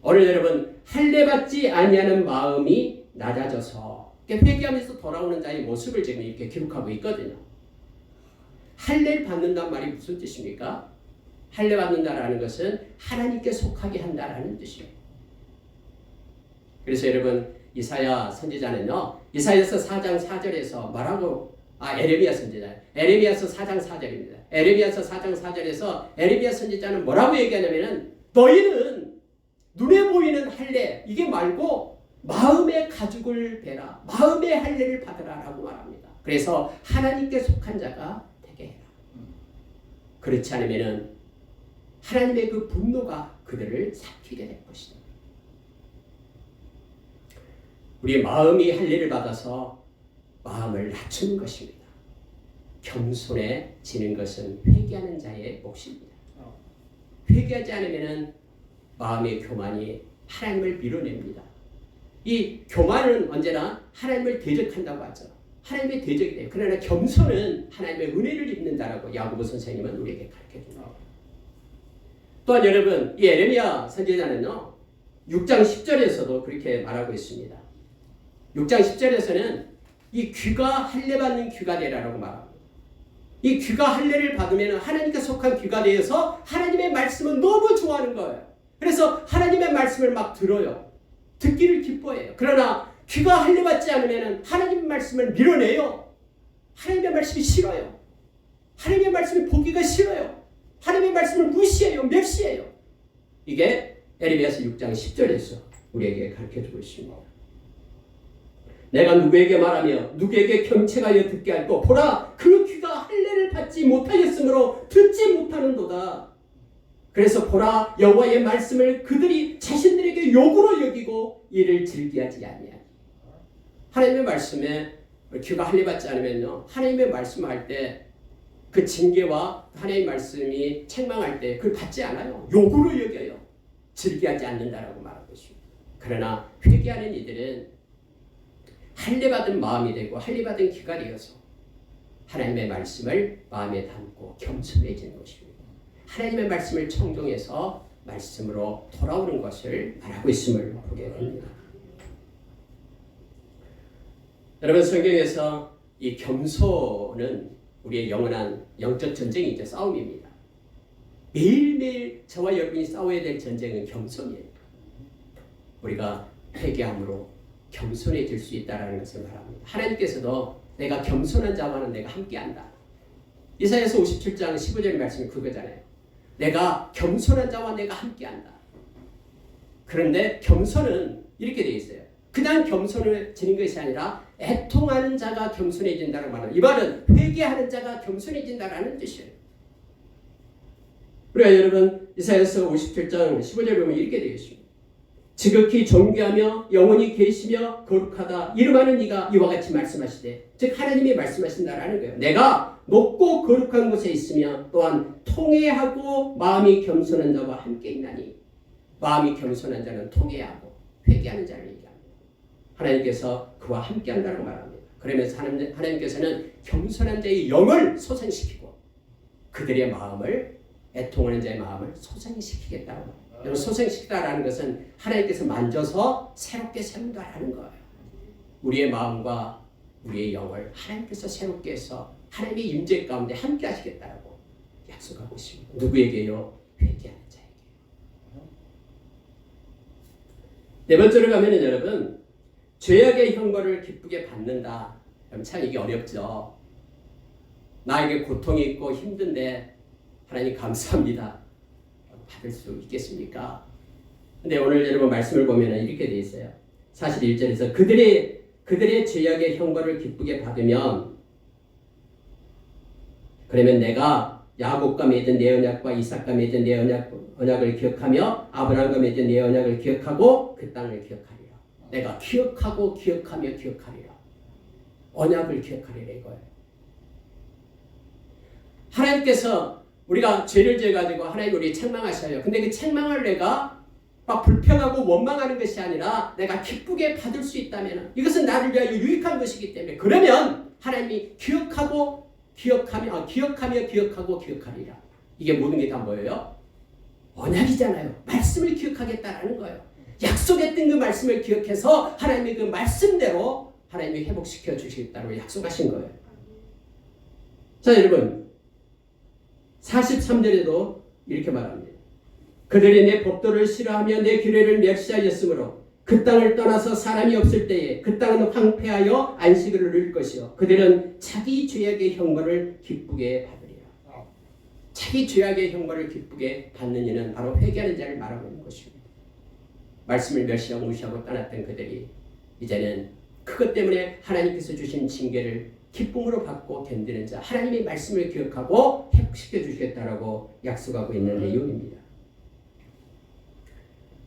오늘 여러분 할례 받지 아니하는 마음이 낮아져서 회개하면서 돌아오는 자의 모습을 지금 이렇게 기록하고 있거든요. 할례를 받는다는 말이 무슨 뜻입니까? 할례 받는다라는 것은 하나님께 속하게 한다라는 뜻이에요. 그래서 여러분 이사야 선지자는요. 이사야서 4장 4절에서 말하고 에레미야 선지자. 에레미야서 4장 4절입니다. 에레미야서 4장 4절에서 에레미야 선지자는 뭐라고 얘기하냐면은 너희는 눈에 보이는 할례 이게 말고 마음의 가죽을 베라. 마음의 할례를 받으라라고 말합니다. 그래서 하나님께 속한 자가 되게 해라. 그렇지 않으면은 하나님의 그 분노가 그들을 삭히게 될 것이다. 우리의 마음이 할례를 받아서 마음을 낮추는 것입니다. 겸손해지는 것은 회개하는 자의 몫입니다. 회개하지 않으면 마음의 교만이 하나님을 밀어냅니다. 이 교만은 언제나 하나님을 대적한다고 하죠. 하나님의 대적이 돼요. 그러나 겸손은 하나님의 은혜를 입는다라고 야고보 선생님은 우리에게 가르쳐줍니다. 또한 여러분 이 에레미야 선지자는요. 6장 10절에서도 그렇게 말하고 있습니다. 6장 10절에서는 이 귀가 할례 받는 귀가 되라라고 말합니다. 이 귀가 할례를 받으면 하나님께 속한 귀가 되어서 하나님의 말씀을 너무 좋아하는 거예요. 그래서 하나님의 말씀을 막 들어요. 듣기를 기뻐해요. 그러나 귀가 할례 받지 않으면 하나님의 말씀을 밀어내요. 하나님의 말씀이 싫어요. 하나님의 말씀이 보기가 싫어요. 하나님의 말씀을 무시해요. 멸시해요. 이게 에레미야서 6장 10절에서 우리에게 가르쳐주고 있습니다. 내가 누구에게 말하며 누구에게 경책하여 듣게 할꼬 보라 그 귀가 할례를 받지 못하였으므로 듣지 못하는도다. 그래서 보라 여호와의 말씀을 그들이 자신들에게 욕으로 여기고 이를 즐기하지 아니하니. 하나님의 말씀에 귀가 할례 받지 않으면요 하나님의 말씀할 때 그 징계와 하나님의 말씀이 책망할 때 그걸 받지 않아요. 욕으로 여겨요. 즐기하지 않는다라고 말하고 있습니다. 그러나 회개하는 이들은 할례받은 마음이 되고 할례받은 귀가 되어서 하나님의 말씀을 마음에 담고 겸손해지는 것입니다. 하나님의 말씀을 청종해서 말씀으로 돌아오는 것을 말하고 있음을 보게 됩니다. 여러분, 성경에서 이 겸손은 우리의 영원한 영적 전쟁이죠. 싸움입니다. 매일매일 저와 여러분이 싸워야 될 전쟁은 겸손이에요. 우리가 회개함으로 겸손해질 수 있다는 것을 말합니다. 하나님께서도 내가 겸손한 자와는 내가 함께한다. 이사야서 57장 15절 말씀이 그거잖아요. 내가 겸손한 자와 내가 함께한다. 그런데 겸손은 이렇게 되어 있어요. 그냥 겸손을 지는 것이 아니라 애통하는 자가 겸손해진다는 말은, 이 말은 회개하는 자가 겸손해진다는 뜻이에요. 우리가 여러분 이사야서 57장 15절에 보면 이렇게 되어 있습니다. 지극히 존귀하며 영원히 계시며 거룩하다 이름하는 이가 이와 같이 말씀하시되, 즉 하나님이 말씀하신다라는 거예요. 내가 높고 거룩한 곳에 있으며 또한 통회하고 마음이 겸손한 자와 함께 있나니, 마음이 겸손한 자는 통회하고 회개하는 자를 얘기합니다. 하나님께서 그와 함께 한다고 말합니다. 그러면서 하나님께서는 겸손한 자의 영을 소생시키고 그들의 마음을, 애통하는 자의 마음을 소생시키겠다고 합니다. 여러분, 소생시키다라는 것은 하나님께서 만져서 새롭게 세운다라는 거예요. 우리의 마음과 우리의 영을 하나님께서 새롭게 해서 하나님의 임재 가운데 함께 하시겠다고 약속하고 있습니다. 누구에게요? 회개하는 자에게요. 네 번째로 가면은 여러분, 죄악의 형벌을 기쁘게 받는다. 참 이게 어렵죠. 나에게 고통이 있고 힘든데 하나님 감사합니다. 받을 수 있겠습니까? 근데 오늘 여러분 말씀을 보면 이렇게 돼 있어요. 41절에서 그들의 죄악의 형벌을 기쁘게 받으면, 그러면 내가 야곱과 맺은 내 언약과 이삭과 맺은 내 언약을 기억하며 아브라함과 맺은 내 언약을 기억하고 그 땅을 기억하리라. 내가 기억하고 기억하며 기억하리라. 언약을 기억하리라 이거예요. 하나님께서 우리가 죄를 지어가지고 하나님 우리 책망하셔요. 근데 그 책망을 내가 막 불평하고 원망하는 것이 아니라 내가 기쁘게 받을 수 있다면 이것은 나를 위하여 유익한 것이기 때문에, 그러면 하나님이 기억하고 기억하며 기억하리라. 이게 모든 게 다 뭐예요? 언약이잖아요. 말씀을 기억하겠다라는 거예요. 약속했던 그 말씀을 기억해서 하나님의 그 말씀대로 하나님이 회복시켜 주시겠다고 약속하신 거예요. 자, 여러분 43절에도 이렇게 말합니다. 그들이 내 법도를 싫어하며 내 규례를 멸시하였으므로 그 땅을 떠나서 사람이 없을 때에 그 땅은 황폐하여 안식을 누릴 것이요 그들은 자기 죄악의 형벌을 기쁘게 받으리라. 자기 죄악의 형벌을 기쁘게 받는 이는 바로 회개하는 자를 말하고 있는 것입니다. 말씀을 멸시하고 무시하고 떠났던 그들이 이제는 그것 때문에 하나님께서 주신 징계를 기쁨으로 받고 견디는 자, 하나님의 말씀을 기억하고 회복시켜 주시겠다라고 약속하고 있는 내용입니다.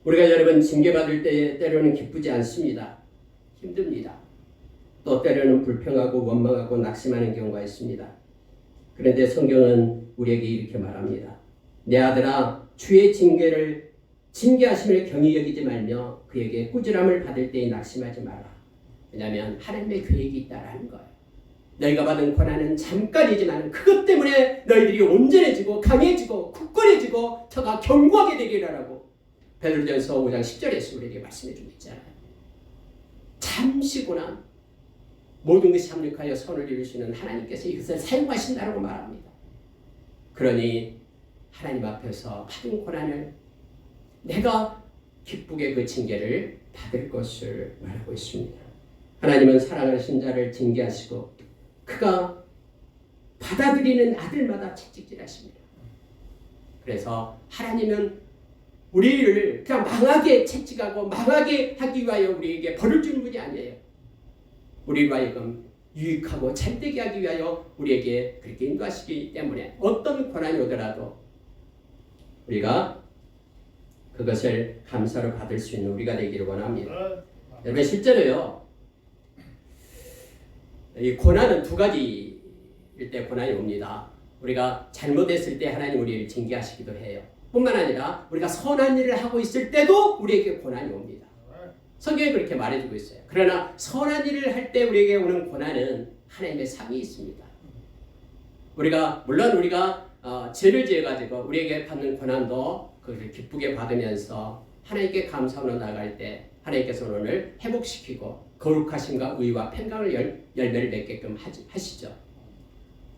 우리가 여러분 징계받을 때 때로는 기쁘지 않습니다. 힘듭니다. 또 때로는 불평하고 원망하고 낙심하는 경우가 있습니다. 그런데 성경은 우리에게 이렇게 말합니다. 내 아들아, 주의 징계하심을 경히 여기지 말며 그에게 꾸지람을 받을 때에 낙심하지 마라. 왜냐하면 하나님의 계획이 있다라는 거예요. 너희가 받은 고난은 잠깐이지만 그것 때문에 너희들이 온전해지고 강해지고 굳건해지고 저가 견고하게 되리라라고 베드로전서 5장 10절에서 우리에게 말씀해 주고 있잖아요. 잠시 고난, 모든 것이 합력하여 선을 이루시는 하나님께서 이것을 사용하신다고 말합니다. 그러니 하나님 앞에서 받은 고난을 내가 기쁘게 그 징계를 받을 것을 말하고 있습니다. 하나님은 사랑하신 자를 징계하시고 그가 받아들이는 아들마다 채찍질하십니다. 그래서 하나님은 우리를 그냥 망하게 채찍하고 망하게 하기 위하여 우리에게 벌을 주는 분이 아니에요. 우리로 하여금 유익하고 잘되게 하기 위하여 우리에게 그렇게 인도하시기 때문에 어떤 고난이 오더라도 우리가 그것을 감사로 받을 수 있는 우리가 되기를 원합니다. 여러분 실제로요, 이 고난은 두 가지일 때 고난이 옵니다. 우리가 잘못했을 때 하나님 우리를 징계하시기도 해요. 뿐만 아니라 우리가 선한 일을 하고 있을 때도 우리에게 고난이 옵니다. 성경이 그렇게 말해주고 있어요. 그러나 선한 일을 할 때 우리에게 오는 고난은 하나님의 삭이 있습니다. 물론 우리가 죄를 지어가지고 우리에게 받는 고난도 그것을 기쁘게 받으면서 하나님께 감사하며 나갈 때 하나님께서 오늘 회복시키고 거룩하심과 의와 평강을 열매를 맺게끔 하시죠.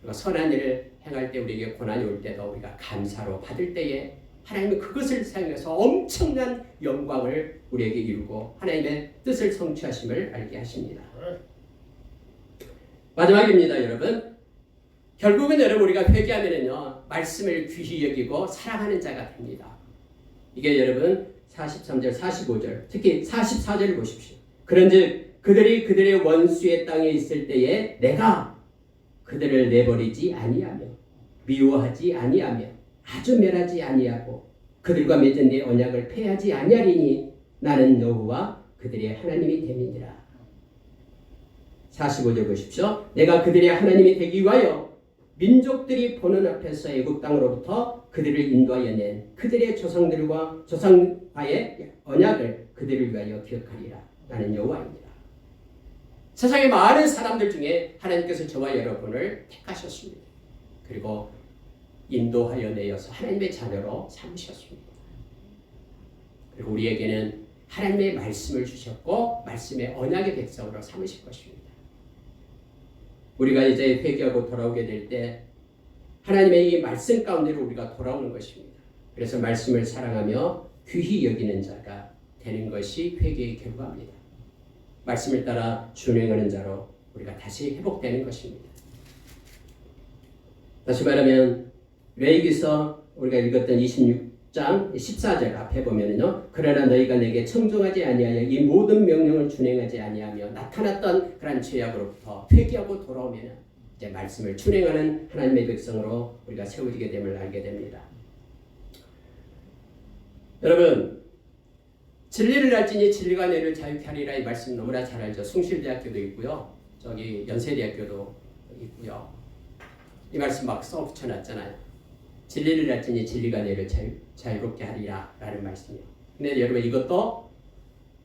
그리고 선한 일을 행할 때 우리에게 고난이 올 때도 우리가 감사로 받을 때에 하나님은 그것을 사용해서 엄청난 영광을 우리에게 이루고 하나님의 뜻을 성취하심을 알게 하십니다. 마지막입니다, 여러분. 결국은 여러분 우리가 회개하면은요 말씀을 귀히 여기고 사랑하는 자가 됩니다. 이게 여러분 43절, 45절, 특히 44절을 보십시오. 그런즉 그들이 그들의 원수의 땅에 있을 때에 내가 그들을 내버리지 아니하며 미워하지 아니하며 아주 멸하지 아니하고 그들과 맺은 내 언약을 폐하지 아니하리니 나는 여호와 그들의 하나님이 됨이니라. 45절 보십시오. 내가 그들의 하나님이 되기 위하여 민족들이 보는 앞에서 애굽 땅으로부터 그들을 인도하여 낸 그들의 조상과의 언약을 그들을 위하여 기억하리라. 나는 여호와입니다. 세상의 많은 사람들 중에 하나님께서 저와 여러분을 택하셨습니다. 그리고 인도하여 내어서 하나님의 자녀로 삼으셨습니다. 그리고 우리에게는 하나님의 말씀을 주셨고 말씀의 언약의 백성으로 삼으실 것입니다. 우리가 이제 회개하고 돌아오게 될 때 하나님의 이 말씀 가운데로 우리가 돌아오는 것입니다. 그래서 말씀을 사랑하며 귀히 여기는 자가 되는 것이 회개의 결과입니다. 말씀을 따라 준행하는 자로 우리가 다시 회복되는 것입니다. 다시 말하면 레위기서 우리가 읽었던 26장 14절 앞에 보면은요. 그러나 너희가 내게 청종하지 아니하여 이 모든 명령을 준행하지 아니하며 나타났던 그런 죄악으로부터 회개하고 돌아오면은 이제 말씀을 준행하는 하나님의 백성으로 우리가 세워지게 됨을 알게 됩니다. 여러분 진리를 알지니 진리가 너희를 자유케 하리라 이 말씀 너무나 잘 알죠. 숭실대학교도 있고요. 저기 연세대학교도 있고요. 이 말씀 막 써 붙여놨잖아요. 진리를 알지니 진리가 너희를 자유롭게 하리라 라는 말씀이에요. 근데 여러분 이것도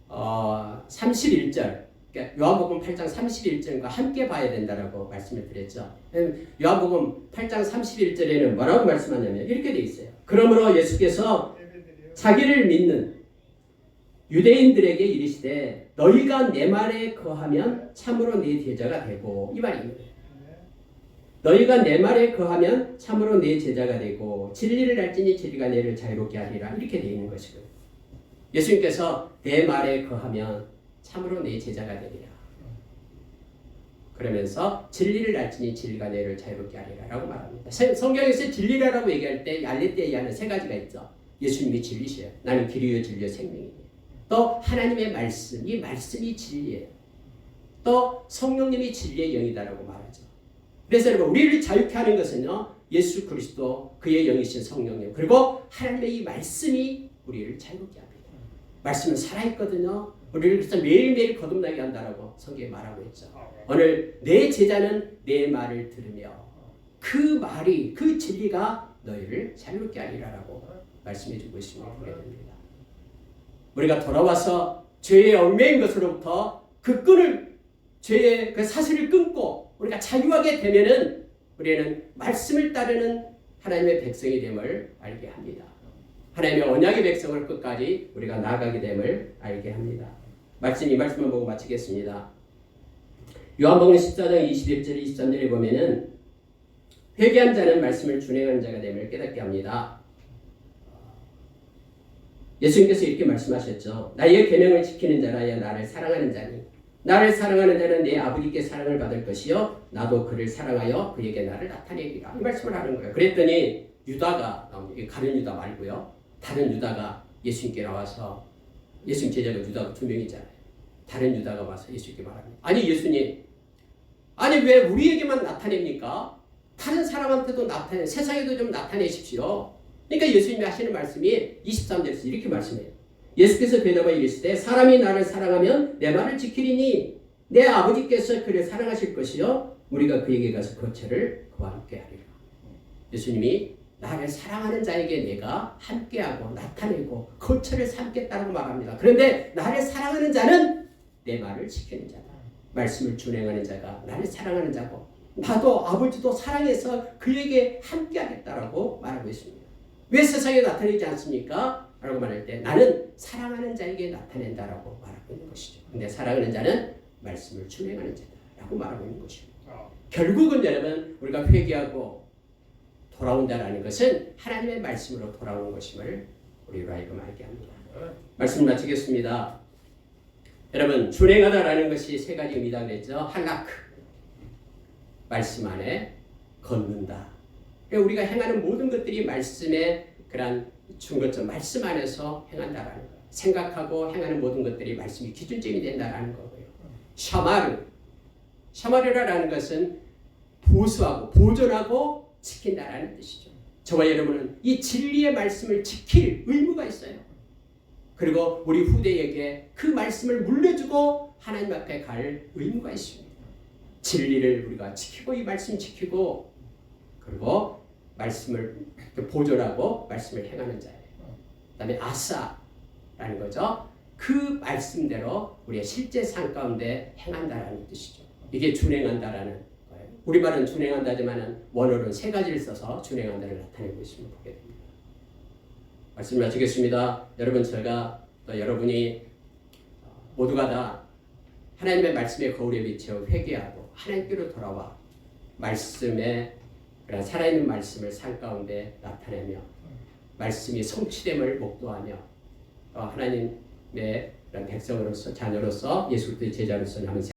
31절 그러니까 요한복음 8장 31절과 함께 봐야 된다라고 말씀을 드렸죠. 요한복음 8장 31절에는 뭐라고 말씀하냐면 이렇게 돼 있어요. 그러므로 예수께서 자기를 믿는 유대인들에게 이르시되 너희가 내 말에 거하면 참으로 내 제자가 되고 이 말입니다. 너희가 내 말에 거하면 참으로 내 제자가 되고 진리를 알지니 진리가 너희를 자유롭게 하리라 이렇게 되어 있는 것이거든요. 예수님께서 내 말에 거하면 참으로 내 제자가 되리라. 그러면서 진리를 알지니 진리가 너희를 자유롭게 하리라 라고 말합니다. 성경에서 진리라고 얘기할 때 알레떼에 하는 세 가지가 있죠. 예수님이 진리시에요. 나는 길이요 진리요 생명이에요. 또 하나님의 말씀, 이 말씀이 진리예요. 또 성령님이 진리의 영이다라고 말하죠. 그래서 여러분 우리를 자유케 하는 것은요 예수 그리스도 그의 영이신 성령님 그리고 하나님의 이 말씀이 우리를 자유롭게 합니다. 말씀은 살아있거든요. 우리를 그래서 매일매일 거듭나게 한다라고 성경에 말하고 있죠. 오늘 내 제자는 내 말을 들으며 그 말이 그 진리가 너희를 자유롭게 하리라라고 말씀해주고 있음을 보게 됩니다. 우리가 돌아와서 죄의 얽매인 것으로부터 그 끈을 죄의 그 사슬을 끊고 우리가 자유하게 되면은 우리는 말씀을 따르는 하나님의 백성이 됨을 알게 합니다. 하나님의 언약의 백성을 끝까지 우리가 나아가게 됨을 알게 합니다. 이 말씀을 보고 마치겠습니다. 요한복음 14장 21절 23절에 보면은 회개한 자는 말씀을 준행하는 자가 됨을 깨닫게 합니다. 예수님께서 이렇게 말씀하셨죠. 나의 계명을 지키는 자라야 나를 사랑하는 자니 나를 사랑하는 자는 내 아버지께 사랑을 받을 것이요 나도 그를 사랑하여 그에게 나를 나타내리라 이 말씀을 하는 거예요. 그랬더니 유다가 가룟 유다 말고요 다른 유다가 예수님께 나와서 예수님 제자가 유다가 2명이잖아요. 다른 유다가 와서 예수님께 말합니다. 아니 예수님 아니 왜 우리에게만 나타냅니까? 다른 사람한테도 나타내 세상에도 좀 나타내십시오. 그러니까 예수님이 하시는 말씀이 23절에서 이렇게 말씀해요. 예수께서 대답하여 이르시되 사람이 나를 사랑하면 내 말을 지키리니 내 아버지께서 그를 사랑하실 것이요 우리가 그에게 가서 거처를 그와 함께 하리라. 예수님이 나를 사랑하는 자에게 내가 함께하고 나타내고 거처를 삼겠다고 말합니다. 그런데 나를 사랑하는 자는 내 말을 지키는 자다. 말씀을 준행하는 자가 나를 사랑하는 자고 나도 아버지도 사랑해서 그에게 함께하겠다라고 말하고 있습니다. 왜 세상에 나타내지 않습니까? 라고 말할 때 나는 사랑하는 자에게 나타낸다라고 말하고 있는 것이죠. 근데 사랑하는 자는 말씀을 준행하는 자다라고 말하고 있는 것입니다. 결국은 여러분 우리가 회개하고 돌아온다라는 것은 하나님의 말씀으로 돌아오는 것임을 우리로 하여금 알게 합니다. 말씀 마치겠습니다. 여러분 준행하다라는 것이 세 가지 의미다 그랬죠. 할라크 말씀 안에 걷는다. 그러니까 우리가 행하는 모든 것들이 말씀의 그런 중거점 말씀 안에서 행한다라는 거예요. 생각하고 행하는 모든 것들이 말씀이 기준점이 된다라는 거고요. 샤마르라는 것은 보수하고 보존하고 지킨다라는 뜻이죠. 저와 여러분은 이 진리의 말씀을 지킬 의무가 있어요. 그리고 우리 후대에게 그 말씀을 물려주고 하나님 앞에 갈 의무가 있습니다. 진리를 우리가 지키고 이 말씀 지키고 그리고 말씀을 보존하고 말씀을 행하는 자예요. 그 다음에 아사라는 거죠. 그 말씀대로 우리의 실제 삶 가운데 행한다라는 뜻이죠. 이게 준행한다라는 거예요. 우리말은 준행한다지만 원어로는 세 가지를 써서 준행한다를 나타내고 있음을 보게 됩니다. 말씀 마치겠습니다. 여러분 제가 또 여러분이 모두가 다 하나님의 말씀의 거울에 비쳐 회개하고 하나님께로 돌아와 말씀의 그런 살아있는 말씀을 삶 가운데 나타내며 말씀이 성취됨을 목도하며 하나님의 그런 백성으로서 자녀로서 예수 그리스도의 제자로서 남은